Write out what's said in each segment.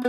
Hey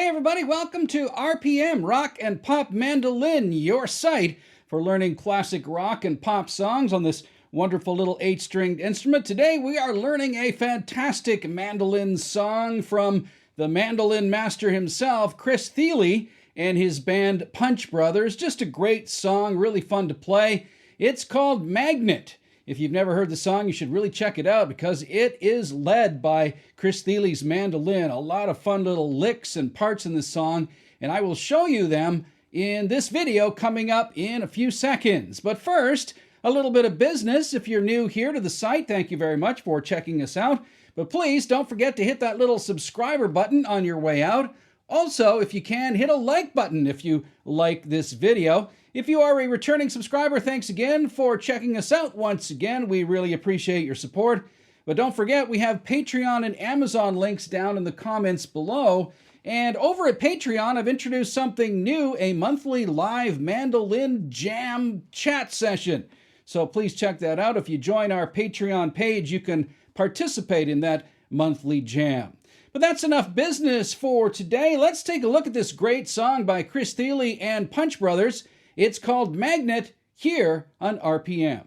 everybody, welcome to RPM, Rock and Pop Mandolin, your site for learning classic rock and pop songs on this wonderful little 8-stringed instrument. Today we are learning a fantastic mandolin song from the mandolin master himself, Chris Thile, and his band Punch Brothers. Just a great song, really fun to play. It's called Magnet. If you've never heard the song, you should really check it out because it is led by Chris Thile's mandolin. A lot of fun little licks and parts in this song, and I will show you them in this video coming up in a few seconds. But first, a little bit of business. If you're new here to the site, thank you very much for checking us out. But please don't forget to hit that little subscriber button on your way out. Also, if you can, hit a like button if you like this video. If you are a returning subscriber, thanks again for checking us out once again. We really appreciate your support. But don't forget, we have Patreon and Amazon links down in the comments below. And over at Patreon, I've introduced something new, a monthly live mandolin jam chat session. So please check that out. If you join our Patreon page, you can participate in that monthly jam. But that's enough business for today. Let's take a look at this great song by Chris Thile and Punch Brothers. It's called Magnet here on RPM.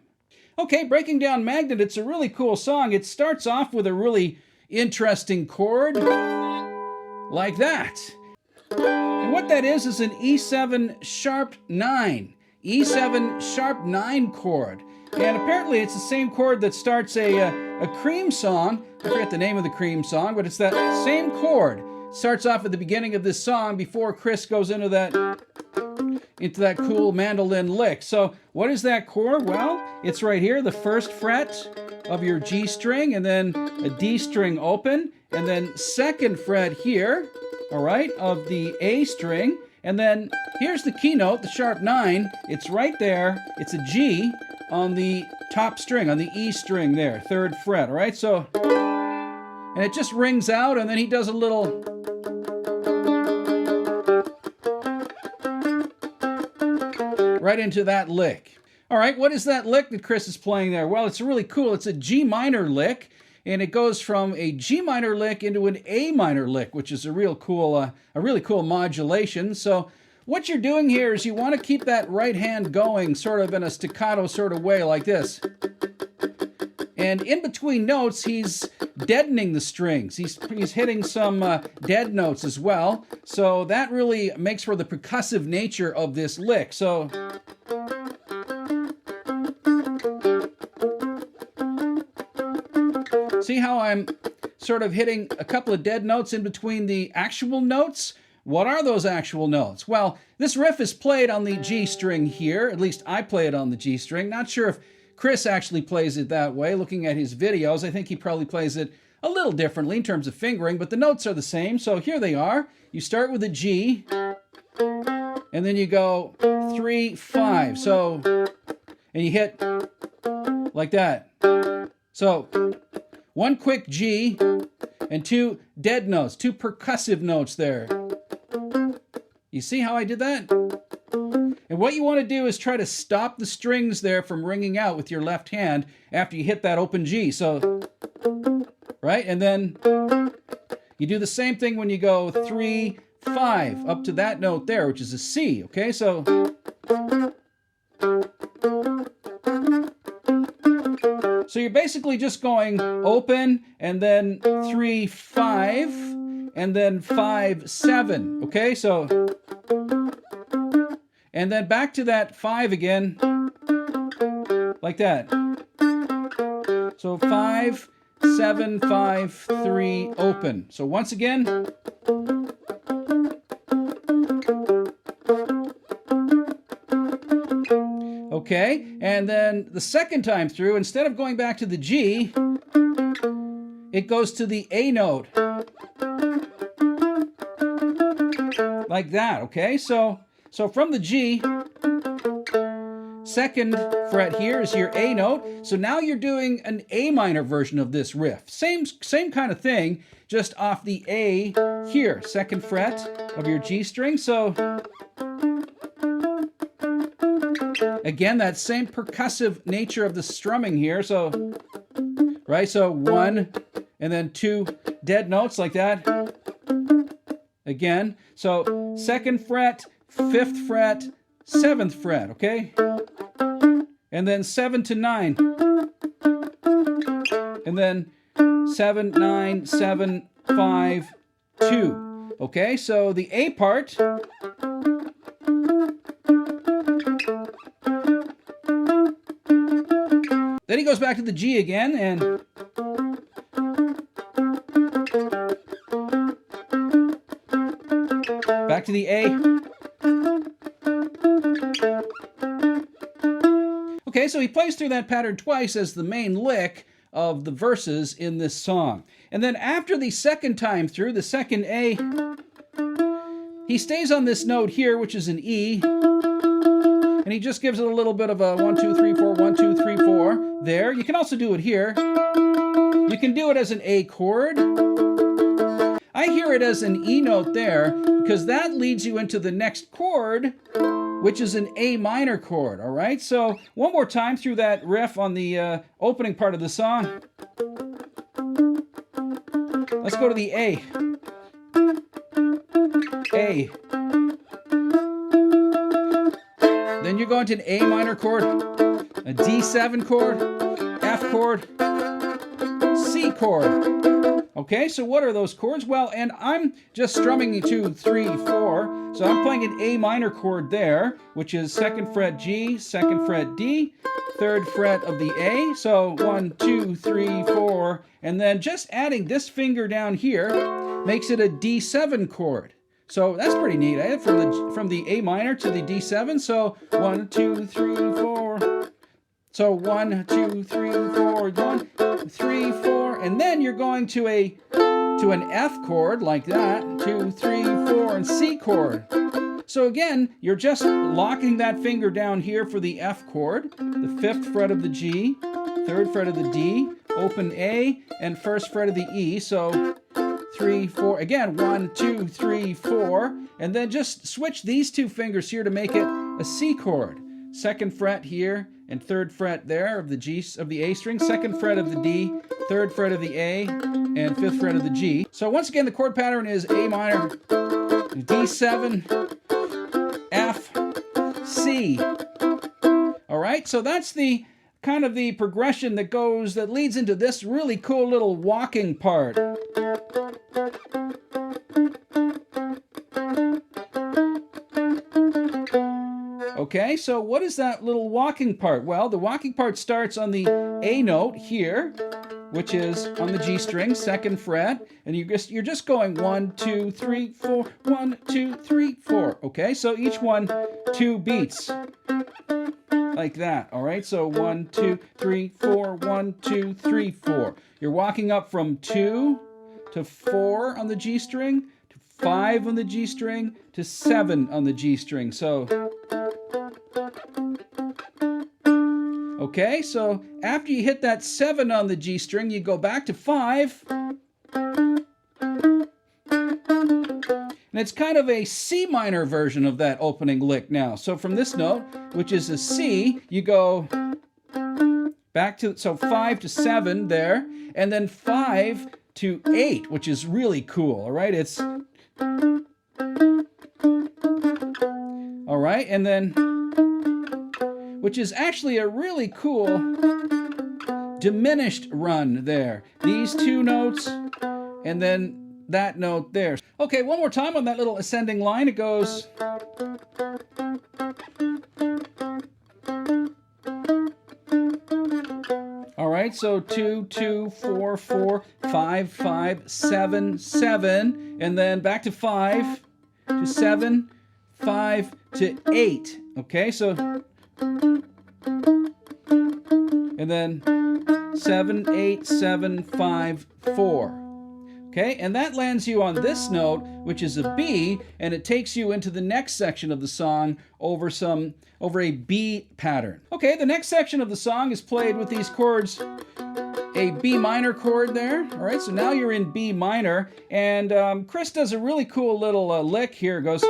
Okay, breaking down Magnet, it's a really cool song. It starts off with a really interesting chord like that. And what that is an E7 sharp 9. E7 sharp 9 chord. And apparently it's the same chord that starts a Cream song. I forget the name of the Cream song, but it's that same chord. Starts off at the beginning of this song before Chris goes into that cool mandolin lick. So what is that chord? Well, it's right here, the first fret of your G string, and then a D string open, and then second fret here, all right, of the A string, and then here's the keynote, the sharp 9. It's right there. It's a G on the top string, on the E string there, third fret, all right? So, and it just rings out, and then he does a little right into that lick. All right, what is that lick that Chris is playing there? Well, it's really cool. It's a G minor lick, and it goes from a G minor lick into an A minor lick, which is a really cool modulation. So what you're doing here is you want to keep that right hand going sort of in a staccato sort of way like this. And in between notes, he's deadening the strings. He's hitting some dead notes as well. So that really makes for the percussive nature of this lick. So see how I'm sort of hitting a couple of dead notes in between the actual notes? What are those actual notes? Well, this riff is played on the G string here. At least I play it on the G string. Not sure if Chris actually plays it that way. Looking at his videos, I think he probably plays it a little differently in terms of fingering, but the notes are the same. So here they are. You start with a G, and then you go 3, 5. So, and you hit like that. So, one quick G and 2 dead notes, 2 percussive notes there. You see how I did that? And what you want to do is try to stop the strings there from ringing out with your left hand after you hit that open G. So, right? And then you do the same thing when you go 3, 5 up to that note there, which is a C. Okay, so you're basically just going open and then 3, 5 and then 5, 7. Okay, so and then back to that 5 again, like that. So 5, 7, 5, 3, open. So once again. Okay, and then the second time through, instead of going back to the G, it goes to the A note. Like that, okay? So from the G, second fret here is your A note. So now you're doing an A minor version of this riff. Same kind of thing, just off the A here, second fret of your G string. So again, that same percussive nature of the strumming here. So right? So 1 and then 2 dead notes like that. Again, so 2nd fret, 5th fret, 7th fret, okay? And then 7 to 9. And then 7, 9, 7, 5, 2. Okay, so the A part. Then he goes back to the G again and back to the A. Okay, so he plays through that pattern twice as the main lick of the verses in this song. And then after the second time through, the second A, he stays on this note here, which is an E, and he just gives it a little bit of a 1, 2, 3, 4, 1, 2, 3, 4 there. You can also do it here. You can do it as an A chord. I hear it as an E note there because that leads you into the next chord, which is an A minor chord, all right? So one more time through that riff on the opening part of the song. Let's go to the A. A. Then you're going to an A minor chord, a D7 chord, F chord, C chord. Okay, so what are those chords? Well, and I'm just strumming 2, 3, 4. So I'm playing an A minor chord there, which is 2nd fret G, 2nd fret D, 3rd fret of the A. So 1, 2, 3, 4. And then just adding this finger down here makes it a D7 chord. So that's pretty neat, eh? From the A minor to the D7. So 1, 2, 3, 4. So 1, 2, 3, 4, 1, 3, 4, and then you're going to an F chord like that, 2, 3, 4, and C chord. So again, you're just locking that finger down here for the F chord, the 5th fret of the G, 3rd fret of the D, open A, and 1st fret of the E. So 3, 4, again, 1, 2, 3, 4, and then just switch these two fingers here to make it a C chord. 2nd fret here and 3rd fret there of the G of the A string, 2nd fret of the D, 3rd fret of the A, and 5th fret of the G. So once again, the chord pattern is A minor, D7, F, C. All right, so that's the kind of the progression that leads into this really cool little walking part. Okay, so what is that little walking part? Well, the walking part starts on the A note here, which is on the G string, 2nd fret, and you're just going 1, 2, 3, 4, 1, 2, 3, 4. Okay, so each one 2 beats like that. All right, so 1, 2, 3, 4, 1, 2, 3, 4. You're walking up from 2 to 4 on the G string, to 5 on the G string, to 7 on the G string. So okay, so after you hit that 7 on the G string, you go back to 5. And it's kind of a C minor version of that opening lick now. So from this note, which is a C, you go back to, so 5 to 7 there, and then 5 to 8, which is really cool, all right? It's, all right, and then, which is actually a really cool diminished run there. These two notes, and then that note there. Okay, one more time on that little ascending line. It goes. All right, so 2, 2, 4, 4, 5, 5, 7, 7, and then back to 5, to 7, 5, to 8. Okay, so. And then 7, 8, 7, 5, 4. Okay, and that lands you on this note, which is a B, and it takes you into the next section of the song over a B pattern. Okay, the next section of the song is played with these chords, a B minor chord there. All right, so now you're in B minor, and Chris does a really cool little lick here. It goes.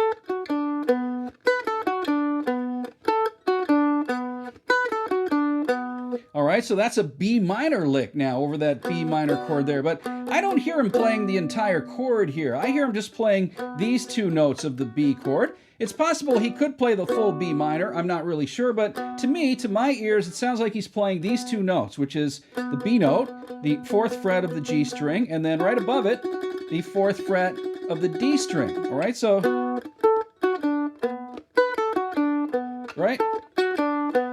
All right, right, so that's a B minor lick now over that B minor chord there, but I don't hear him playing the entire chord here. I hear him just playing these two notes of the B chord. It's possible he could play the full B minor, I'm not really sure, but to me, to my ears, it sounds like he's playing these two notes, which is the B note, the 4th fret of the G string, and then right above it, the 4th fret of the D string, all right, so, right?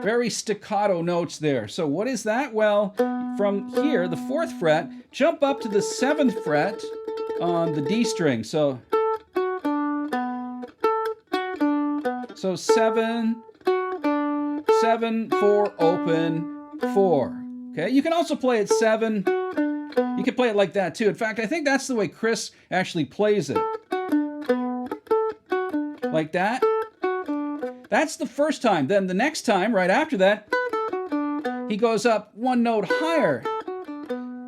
Very staccato notes there. So what is that? Well, from here, the 4th fret, jump up to the 7th fret on the D string. So 7, 7, 4, open, 4. Okay, you can also play it 7. You can play it like that too. In fact, I think that's the way Chris actually plays it. Like that. That's the first time. Then the next time, right after that, he goes up one note higher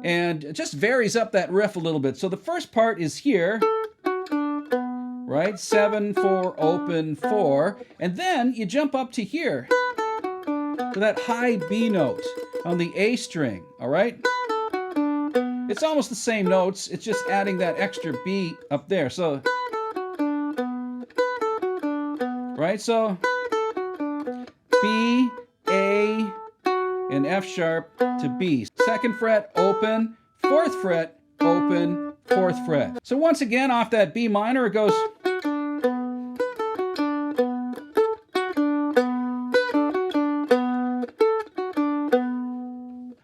and it just varies up that riff a little bit. So the first part is here, right? 7, 4, open, 4. And then you jump up to here to that high B note on the A string, all right? It's almost the same notes. It's just adding that extra B up there. So, right? So B, A, and F sharp to B. 2nd fret, open, 4th fret, open, 4th fret. So once again, off that B minor, it goes.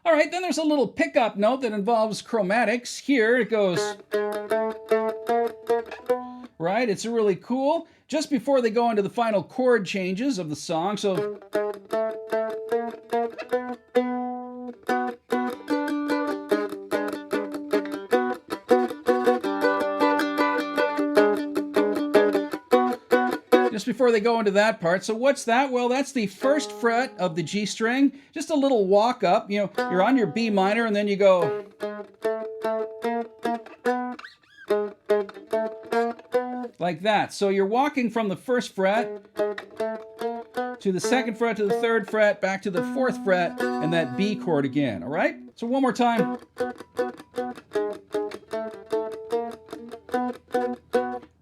All right, then there's a little pickup note that involves chromatics. Here it goes. Right, it's really cool. Just before they go into the final chord changes of the song, so just before they go into that part. So what's that? Well, that's the 1st fret of the G string. Just a little walk up. You know, you're on your B minor and then you go. Like that. So you're walking from the 1st fret to the 2nd fret to the 3rd fret, back to the 4th fret, and that B chord again, all right? So one more time.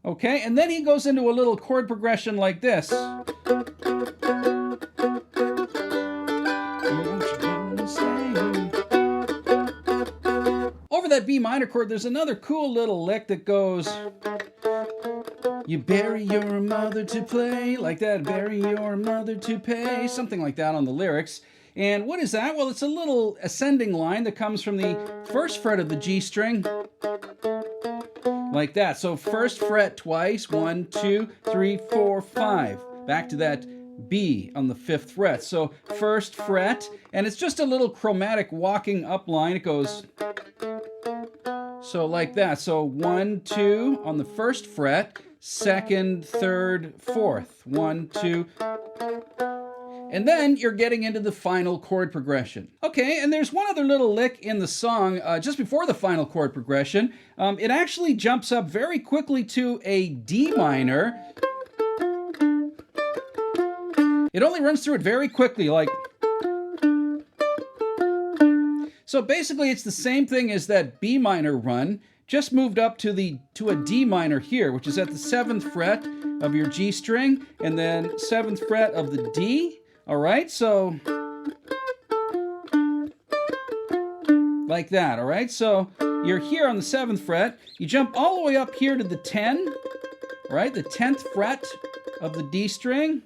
Okay, and then he goes into a little chord progression like this. Over that B minor chord, there's another cool little lick that goes. You bury your mother to play, like that, bury your mother to pay, something like that on the lyrics. And what is that? Well, it's a little ascending line that comes from the 1st fret of the G string, like that. So 1st fret twice, 1, 2, 3, 4, 5. Back to that B on the 5th fret. So 1st fret, and it's just a little chromatic walking up line. It goes. So like that. So 1, 2 on the 1st fret, 2nd, 3rd, 4th. 1, 2. And then you're getting into the final chord progression. Okay, and there's one other little lick in the song just before the final chord progression. It actually jumps up very quickly to a D minor. It only runs through it very quickly, like. So basically it's the same thing as that B minor run, just moved up to a D minor here, which is at the 7th fret of your G string, and then 7th fret of the D. All right, so like that, all right? So you're here on the 7th fret, you jump all the way up here to the 10, all right? The 10th fret of the D string.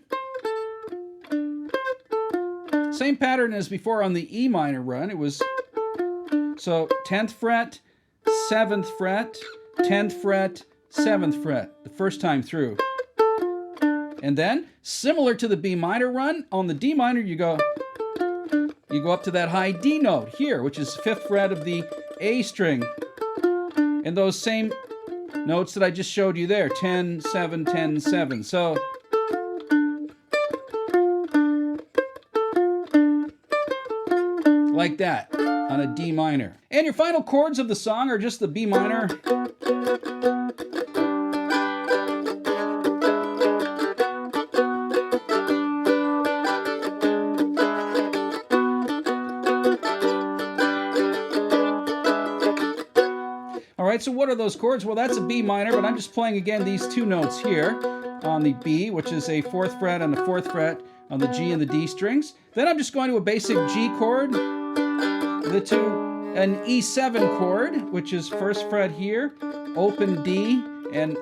Same pattern as before on the E minor run. It was, so 10th fret, 7th fret, 10th fret, 7th fret, the first time through. And then, similar to the B minor run, on the D minor you go up to that high D note here, which is 5th fret of the A string. And those same notes that I just showed you there, 10, 7, 10, 7. So, like that on a D minor. And your final chords of the song are just the B minor. right, so what are those chords? Well, that's a B minor, but I'm just playing again these two notes here on the B, which is a 4th fret and a 4th fret on the G and the D strings. Then I'm just going to a basic G chord, an E7 chord, which is 1st fret here, open D, and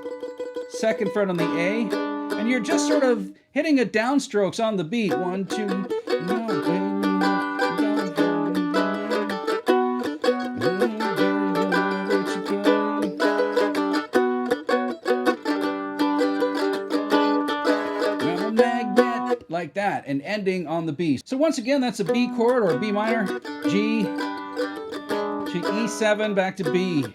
2nd fret on the A, and you're just sort of hitting a downstrokes on the beat. 1, 2, like that, and ending on the B. So once again, that's a B chord or a B minor, G, E7, back to B.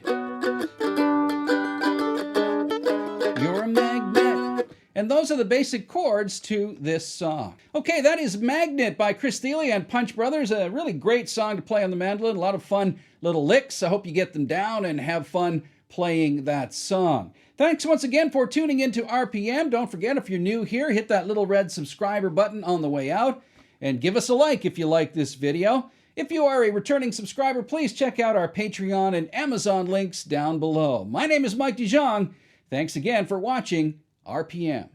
You're a magnet. And those are the basic chords to this song. Okay, that is Magnet by Chris Thile and Punch Brothers. A really great song to play on the mandolin. A lot of fun little licks. I hope you get them down and have fun playing that song. Thanks once again for tuning into RPM. Don't forget, if you're new here, hit that little red subscriber button on the way out and give us a like if you like this video. If you are a returning subscriber, please check out our Patreon and Amazon links down below. My name is Mike DeJong. Thanks again for watching RPM.